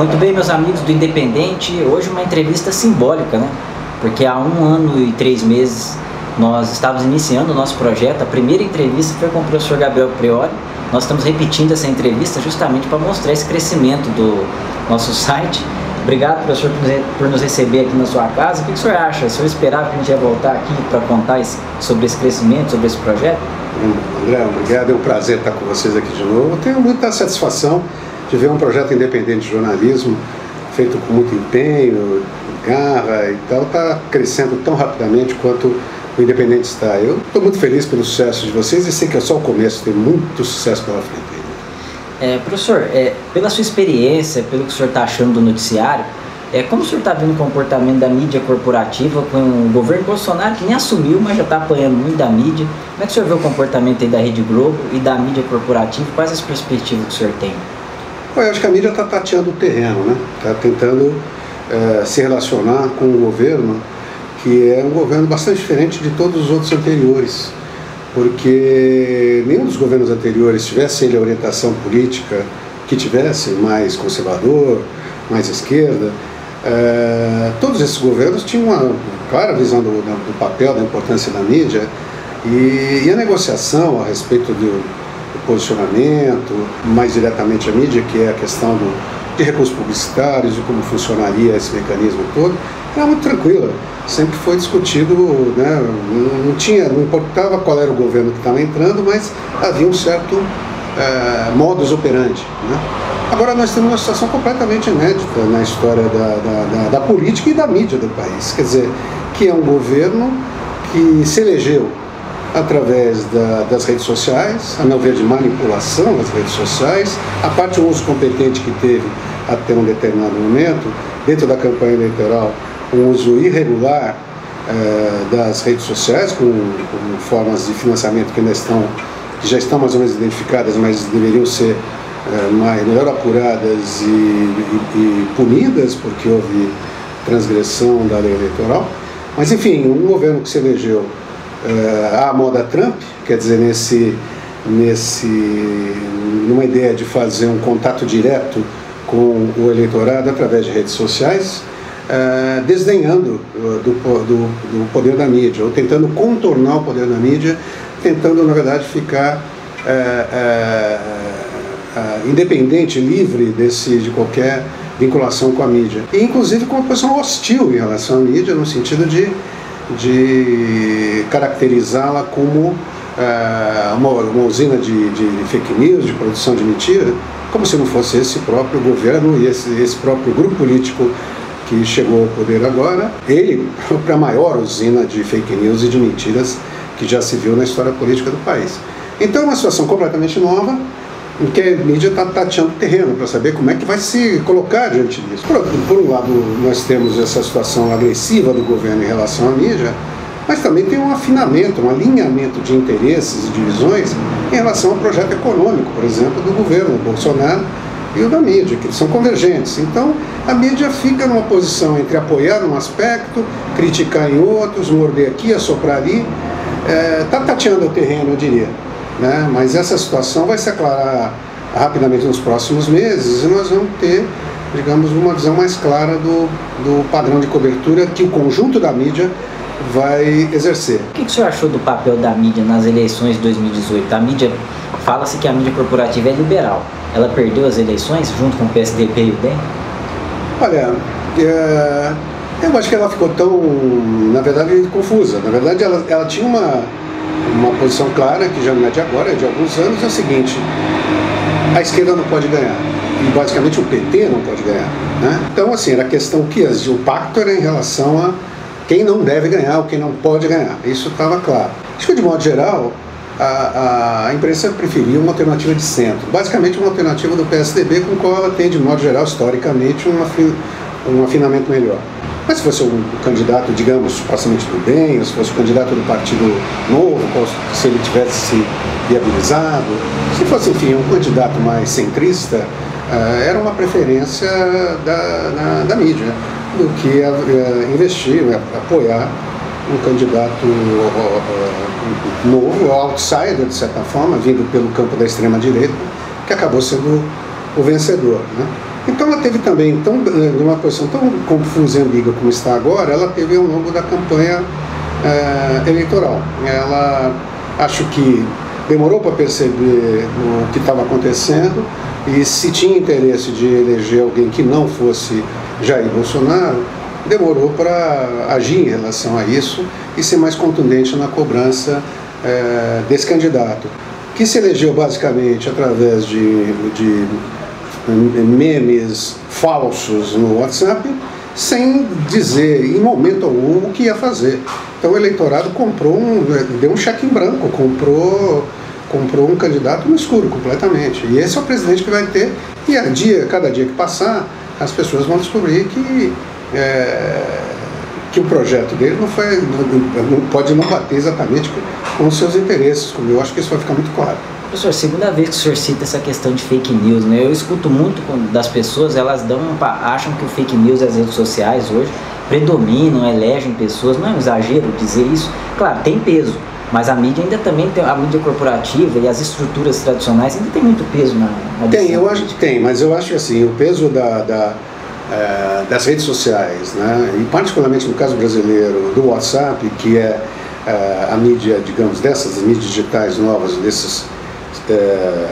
Muito bem, meus amigos do Independente, hoje uma entrevista simbólica, né? Porque há 1 ano e 3 meses nós estávamos iniciando o nosso projeto. A primeira entrevista foi com o professor Gabriel Prioli. Nós estamos repetindo essa entrevista justamente para mostrar esse crescimento do nosso site. Obrigado, professor, por nos receber aqui na sua casa. O que o senhor acha? O senhor esperava que a gente ia voltar aqui para contar sobre esse crescimento, sobre esse projeto? André, obrigado. É um prazer estar com vocês aqui de novo. Eu tenho muita satisfação de ver um projeto independente de jornalismo feito com muito empenho, garra e tal, está crescendo tão rapidamente quanto o Independente está. Eu estou muito feliz pelo sucesso de vocês e sei que é só o começo, tem muito sucesso pela frente. Professor, pela sua experiência, pelo que o senhor está achando do noticiário, como o senhor está vendo o comportamento da mídia corporativa com o governo Bolsonaro, que nem assumiu, mas já está apanhando muito da mídia? Como é que o senhor vê o comportamento aí da Rede Globo e da mídia corporativa? Quais as perspectivas que o senhor tem? Eu acho que a mídia está tateando o terreno, né? Está tentando se relacionar com o governo, que é um governo bastante diferente de todos os outros anteriores, porque nenhum dos governos anteriores tivesse ele a orientação política que tivesse, mais conservador, mais esquerda. Todos esses governos tinham uma clara visão do papel, da importância da mídia, e a negociação a respeito do posicionamento, mais diretamente a mídia, que é a questão de recursos publicitários e como funcionaria esse mecanismo todo, era muito tranquila. Sempre foi discutido, né? Não importava qual era o governo que estava entrando, mas havia um certo modus operandi, né? Agora nós temos uma situação completamente inédita na história da política e da mídia do país, quer dizer, que é um governo que se elegeu através das redes sociais, a meu ver de manipulação das redes sociais, a parte do uso competente que teve até um determinado momento, dentro da campanha eleitoral, um uso irregular das redes sociais, com formas de financiamento que já estão mais ou menos identificadas, mas deveriam ser melhor apuradas e punidas, porque houve transgressão da lei eleitoral. Mas enfim, um governo que se elegeu à moda Trump, quer dizer, numa ideia de fazer um contato direto com o eleitorado através de redes sociais, desdenhando do poder da mídia, ou tentando contornar o poder da mídia, tentando, na verdade, ficar independente, livre de qualquer vinculação com a mídia. E, inclusive, com uma posição hostil em relação à mídia, no sentido de caracterizá-la como uma usina de fake news, de produção de mentira, como se não fosse esse próprio governo e esse próprio grupo político que chegou ao poder agora, ele para a maior usina de fake news e de mentiras que já se viu na história política do país. Então é uma situação completamente nova, em que a mídia está tateando o terreno para saber como é que vai se colocar diante disso. Por um lado, nós temos essa situação agressiva do governo em relação à mídia, mas também tem um afinamento, um alinhamento de interesses e divisões em relação ao projeto econômico, por exemplo, do governo Bolsonaro e o da mídia, que são convergentes. Então, a mídia fica numa posição entre apoiar num aspecto, criticar em outros, morder aqui, assoprar ali. Está tateando o terreno, eu diria, né? Mas essa situação vai se aclarar rapidamente nos próximos meses e nós vamos ter, digamos, uma visão mais clara do padrão de cobertura que o conjunto da mídia vai exercer. O que o senhor achou do papel da mídia nas eleições de 2018? A mídia, fala-se que a mídia corporativa é liberal. Ela perdeu as eleições junto com o PSDB e o DEM? Olha, eu acho que ela ficou tão, na verdade, confusa. Na verdade, ela tinha uma posição clara, que já não é de agora, é de alguns anos, é o seguinte: a esquerda não pode ganhar, e basicamente o PT não pode ganhar, né? Então, assim, era a questão que o pacto era em relação a quem não deve ganhar ou quem não pode ganhar, isso estava claro. Acho que, de modo geral, a imprensa preferia uma alternativa de centro, basicamente uma alternativa do PSDB, com o qual ela tem, de modo geral, historicamente, um afinamento melhor. Mas se fosse um candidato, digamos, supostamente do DEM, ou se fosse um candidato do Partido Novo, se ele tivesse se viabilizado, se fosse, enfim, um candidato mais centrista, era uma preferência da mídia, do que investir, apoiar um candidato novo, outsider, de certa forma, vindo pelo campo da extrema-direita, que acabou sendo o vencedor, né? Então ela teve também, numa posição tão confusa e ambígua como está agora, ela teve ao longo da campanha eleitoral. Ela, acho que demorou para perceber o que estava acontecendo e se tinha interesse de eleger alguém que não fosse Jair Bolsonaro, demorou para agir em relação a isso e ser mais contundente na cobrança desse candidato, que se elegeu basicamente através de memes falsos no WhatsApp, sem dizer em momento algum o que ia fazer. Então o eleitorado deu um cheque em branco, comprou um candidato no escuro completamente. E esse é o presidente que vai ter, e cada dia que passar, as pessoas vão descobrir que o projeto dele não pode não bater exatamente com os seus interesses. Eu acho que isso vai ficar muito claro. Professor, segunda vez que o senhor cita essa questão de fake news, né? Eu escuto muito das pessoas, elas acham que o fake news e as redes sociais hoje predominam, elegem pessoas. Não é um exagero dizer isso? Claro, tem peso, mas a mídia ainda também tem, a mídia corporativa e as estruturas tradicionais ainda tem muito peso na Tem, eu acho que tem, mas eu acho que assim, o peso das redes sociais, né? E particularmente no caso brasileiro, do WhatsApp, que é a mídia, digamos, dessas mídias digitais novas, desses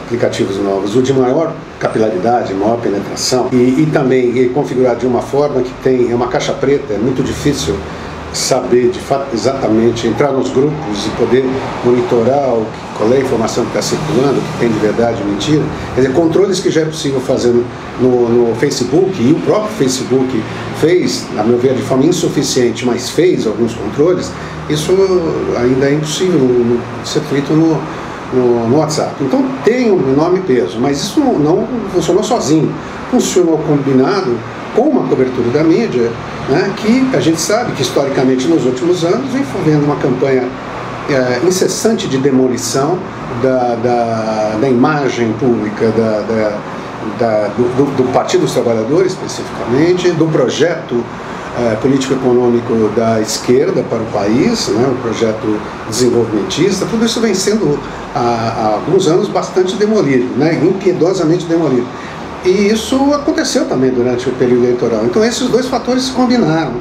aplicativos novos, o de maior capilaridade, maior penetração e também configurado de uma forma que é uma caixa preta, é muito difícil saber de fato exatamente, entrar nos grupos e poder monitorar qual é a informação que está circulando, o que tem de verdade e mentira. Quer dizer, controles que já é possível fazer no Facebook, e o próprio Facebook fez, a meu ver, de forma insuficiente, mas fez alguns controles, isso ainda é impossível ser feito no WhatsApp. Então tem um enorme peso, mas isso não funcionou sozinho, funcionou combinado com uma cobertura da mídia, né, que a gente sabe que historicamente nos últimos anos vem fazendo uma campanha incessante de demolição da imagem pública do Partido dos Trabalhadores, especificamente, do projeto político-econômico da esquerda para o país, né, um projeto desenvolvimentista. Tudo isso vem sendo há alguns anos bastante demolido, né, impiedosamente demolido. E isso aconteceu também durante o período eleitoral. Então esses dois fatores se combinaram,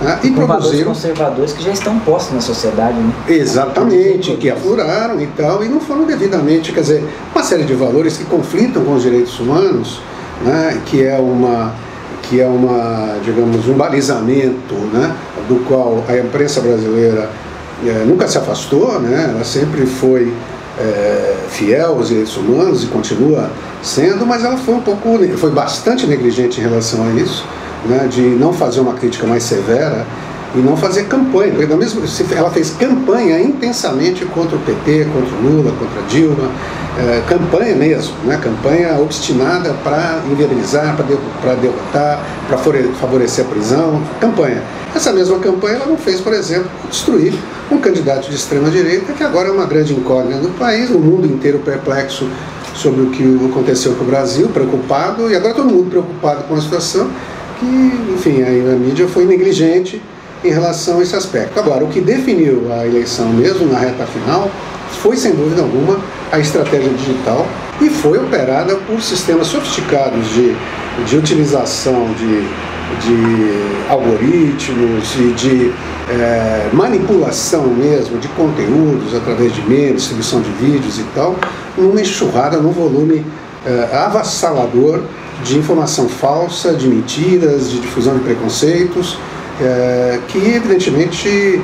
né, e produziram conservadores que já estão postos na sociedade, né? Exatamente, que afloraram e tal, e não foram devidamente, quer dizer, uma série de valores que conflitam com os direitos humanos, né, que é digamos, um balizamento, né, do qual a imprensa brasileira nunca se afastou, né, ela sempre foi fiel aos direitos humanos e continua sendo, mas ela foi bastante negligente em relação a isso, né, de não fazer uma crítica mais severa e não fazer campanha. Ela fez campanha intensamente contra o PT, contra o Lula, contra a Dilma, campanha mesmo, né? Campanha obstinada para inviabilizar, para derrotar, para favorecer a prisão, campanha. Essa mesma campanha ela não fez, por exemplo, destruir um candidato de extrema-direita, que agora é uma grande incógnita do país, o mundo inteiro perplexo sobre o que aconteceu com o Brasil, preocupado, e agora todo mundo preocupado com a situação, que, enfim, a mídia foi negligente em relação a esse aspecto. Agora, o que definiu a eleição mesmo na reta final foi, sem dúvida alguma, a estratégia digital, e foi operada por sistemas sofisticados de utilização de algoritmos e de manipulação mesmo de conteúdos através de memes, distribuição de vídeos e tal, numa enxurrada, num volume avassalador de informação falsa, de mentiras, de difusão de preconceitos, que evidentemente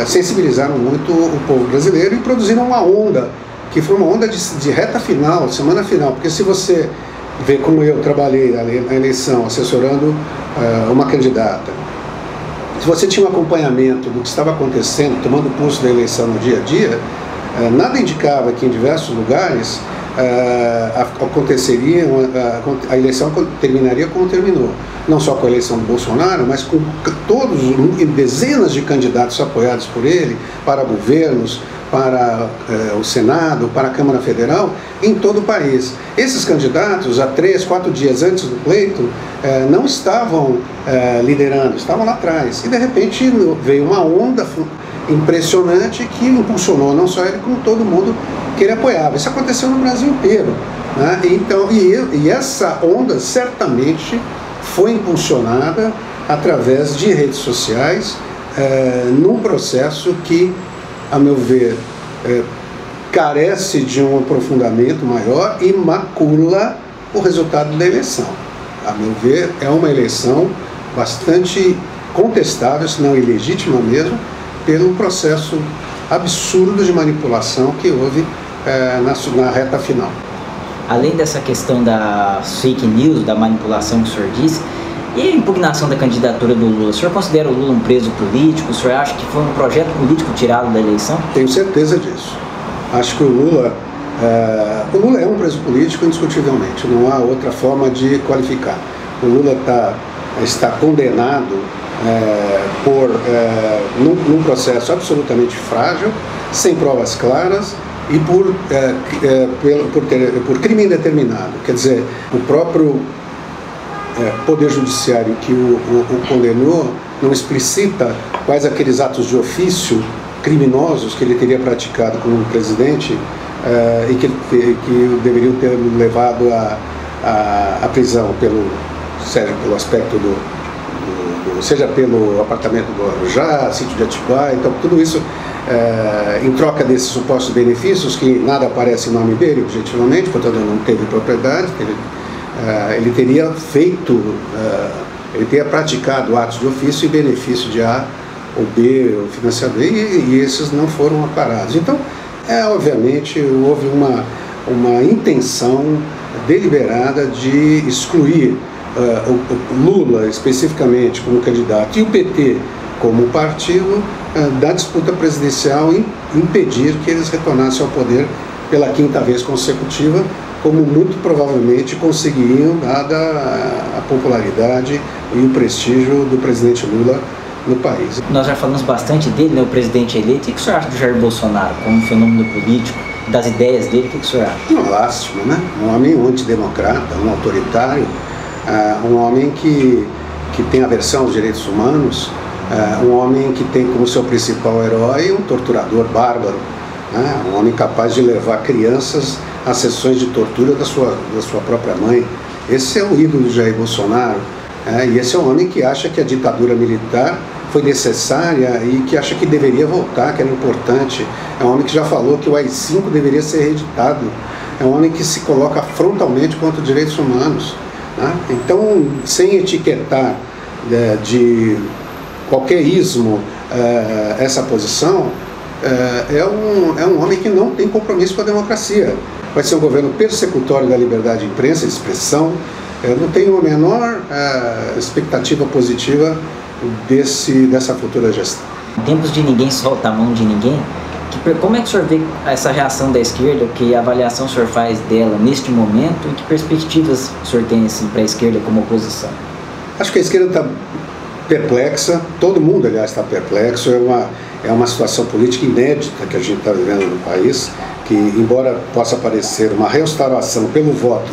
sensibilizaram muito o povo brasileiro e produziram uma onda, que foi uma onda de reta final, semana final, porque se você vê como eu trabalhei na eleição assessorando uma candidata, se você tinha um acompanhamento do que estava acontecendo, tomando o pulso da eleição no dia a dia, nada indicava que em diversos lugares a eleição terminaria como terminou. Não só com a eleição do Bolsonaro, mas com dezenas de candidatos apoiados por ele, para governos, para o Senado, para a Câmara Federal, em todo o país. Esses candidatos, há 3, 4 dias antes do pleito, não estavam liderando, estavam lá atrás. E de repente veio uma onda impressionante que impulsionou não só ele, como todo mundo que ele apoiava. Isso aconteceu no Brasil inteiro. né? Então, e essa onda certamente foi impulsionada através de redes sociais, num processo que, a meu ver, carece de um aprofundamento maior e macula o resultado da eleição. A meu ver, é uma eleição bastante contestável, se não ilegítima mesmo, pelo processo absurdo de manipulação que houve na reta final. Além dessa questão da fake news, da manipulação que o senhor disse, e a impugnação da candidatura do Lula, o senhor considera o Lula um preso político? O senhor acha que foi um projeto político tirado da eleição? Tenho certeza disso. Acho que o Lula é um preso político, indiscutivelmente, não há outra forma de qualificar. O Lula está condenado num processo absolutamente frágil, sem provas claras e por crime indeterminado. Quer dizer, o próprio Poder Judiciário que o condenou não explicita quais aqueles atos de ofício criminosos que ele teria praticado como presidente e que deveriam ter levado à prisão, seja pelo aspecto seja pelo apartamento do Arujá, sítio de Atibaia. Então tudo isso em troca desses supostos benefícios, que nada aparece em nome dele, objetivamente, portanto não teve propriedade, ele teria ele teria praticado atos de ofício e benefício de A ou B, ou financiador, e esses não foram aclarados. Então, obviamente, houve uma intenção deliberada de excluir o Lula, especificamente, como candidato, e o PT, como partido, da disputa presidencial, e impedir que eles retornassem ao poder pela 5ª vez consecutiva, como muito provavelmente conseguiriam, dada a popularidade e o prestígio do presidente Lula no país. Nós já falamos bastante dele, né, o presidente eleito. O que o senhor acha do Jair Bolsonaro como fenômeno político, das ideias dele? O que o senhor acha? Uma lástima, né? Um homem antidemocrata, um autoritário, um homem que tem aversão aos direitos humanos, um homem que tem como seu principal herói um torturador bárbaro, né? Um homem capaz de levar crianças a sessões de tortura da sua própria mãe. Esse é o ídolo de Jair Bolsonaro, e esse é um homem que acha que a ditadura militar foi necessária e que acha que deveria voltar, que era importante. É um homem que já falou que o AI-5 deveria ser reeditado. É um homem que se coloca frontalmente contra os direitos humanos, né? Então, sem etiquetar de qualquer ismo essa posição, é um homem que não tem compromisso com a democracia. Vai ser um governo persecutório da liberdade de imprensa e de expressão. Eu não tenho a menor expectativa positiva dessa futura gestão. Em tempos de ninguém solta a mão de ninguém, como é que o senhor vê essa reação da esquerda? Que avaliação o senhor faz dela neste momento e que perspectivas o senhor tem assim, para a esquerda como oposição? Acho que a esquerda está perplexa, todo mundo, aliás, está perplexo. É uma situação política inédita que a gente está vivendo no país, que, embora possa parecer uma restauração pelo voto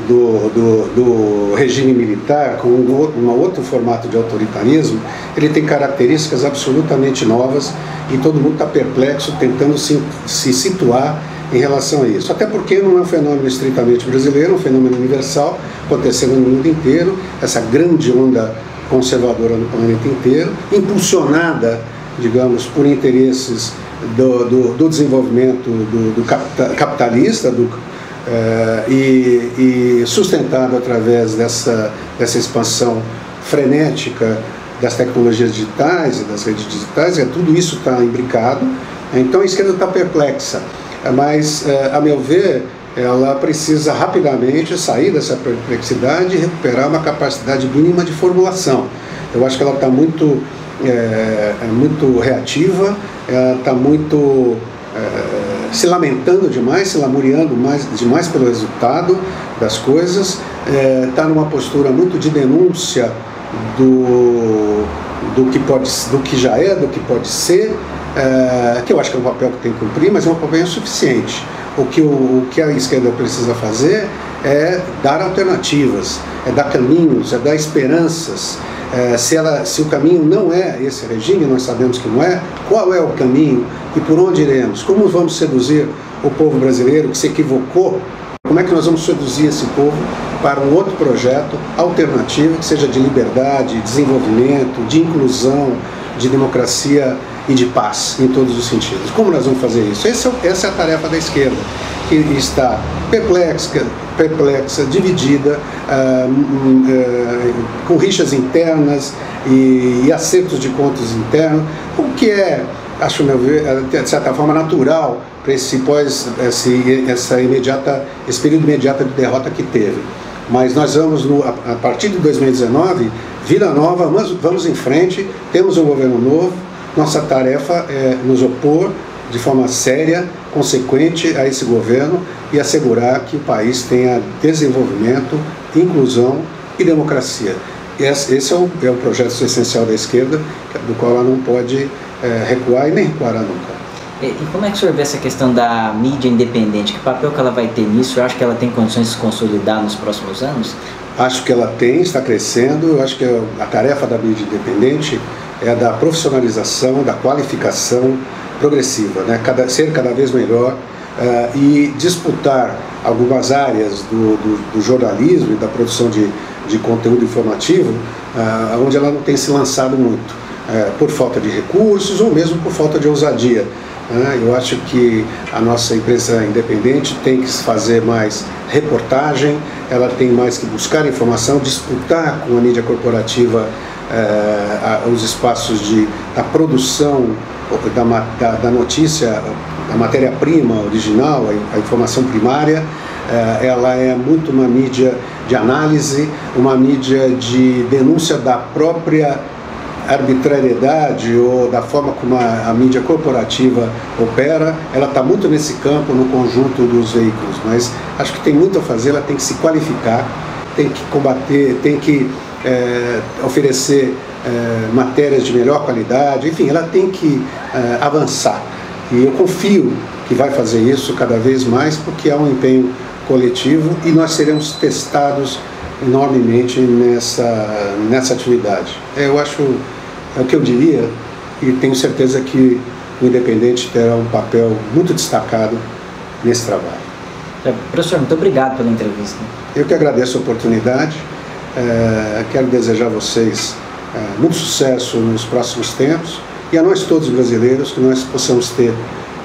do regime militar, com um outro formato de autoritarismo, ele tem características absolutamente novas e todo mundo está perplexo, tentando se situar em relação a isso. Até porque não é um fenômeno estritamente brasileiro, é um fenômeno universal, acontecendo no mundo inteiro, essa grande onda conservadora no planeta inteiro, impulsionada, digamos, por interesses do desenvolvimento do capitalista, e sustentado através dessa expansão frenética das tecnologias digitais e das redes digitais. Tudo isso está imbricado. Então a esquerda está perplexa, mas, a meu ver, ela precisa rapidamente sair dessa perplexidade e recuperar uma capacidade mínima de formulação. Eu acho que ela está muito reativa, ela está muito se lamentando demais, se lamuriando demais pelo resultado das coisas, está numa postura muito de denúncia do que já é, do que pode ser, que eu acho que é um papel que tem que cumprir, mas é um papel insuficiente. O que a esquerda precisa fazer é dar alternativas, é dar caminhos, é dar esperanças. Se o caminho não é esse regime, nós sabemos que não é, qual é o caminho e por onde iremos? Como vamos seduzir o povo brasileiro que se equivocou com como é que nós vamos seduzir esse povo para um outro projeto alternativo, que seja de liberdade, desenvolvimento, de inclusão, de democracia e de paz, em todos os sentidos. Como nós vamos fazer isso? Essa é a tarefa da esquerda, que está perplexa, dividida, com rixas internas e acertos de contas internos, o que é, acho meu ver, de certa forma natural para esse período imediato de derrota que teve. Mas nós vamos, a partir de 2019, vida nova, vamos em frente, temos um governo novo, nossa tarefa é nos opor de forma séria, consequente a esse governo e assegurar que o país tenha desenvolvimento, inclusão e democracia. Esse é o projeto essencial da esquerda, do qual ela não pode recuar e nem recuará nunca. E como é que o senhor vê essa questão da mídia independente? Que papel que ela vai ter nisso? Eu acho que ela tem condições de se consolidar nos próximos anos? Acho que ela está crescendo. Eu acho que a tarefa da mídia independente é a da profissionalização, da qualificação progressiva, né? Ser cada vez melhor e disputar algumas áreas do jornalismo e da produção de conteúdo informativo onde ela não tem se lançado muito, por falta de recursos ou mesmo por falta de ousadia. Eu acho que a nossa imprensa independente tem que fazer mais reportagem, ela tem mais que buscar informação, disputar com a mídia corporativa os espaços da produção da notícia, da matéria-prima original, a informação primária. Ela é muito uma mídia de análise, uma mídia de denúncia da própria arbitrariedade ou da forma como a mídia corporativa opera. Ela está muito nesse campo, no conjunto dos veículos, mas acho que tem muito a fazer. Ela tem que se qualificar, tem que combater, tem que oferecer matérias de melhor qualidade, enfim, ela tem que avançar. E eu confio que vai fazer isso cada vez mais, porque há um empenho coletivo e nós seremos testados enormemente nessa atividade. Eu acho, é o que eu diria, e tenho certeza que o Independente terá um papel muito destacado nesse trabalho. Professor, muito obrigado pela entrevista. Eu que agradeço a oportunidade, quero desejar a vocês muito sucesso nos próximos tempos e a nós todos brasileiros que nós possamos ter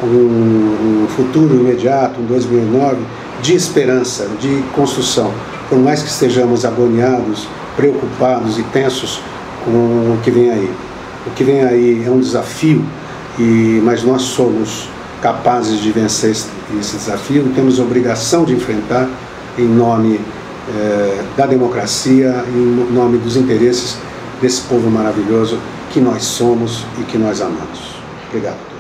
um futuro imediato, um 2009, de esperança, de construção. Por mais que estejamos agoniados, preocupados e tensos com o que vem aí. O que vem aí é um desafio, mas nós somos capazes de vencer esse desafio e temos a obrigação de enfrentar em nome da democracia, em nome dos interesses desse povo maravilhoso que nós somos e que nós amamos. Obrigado.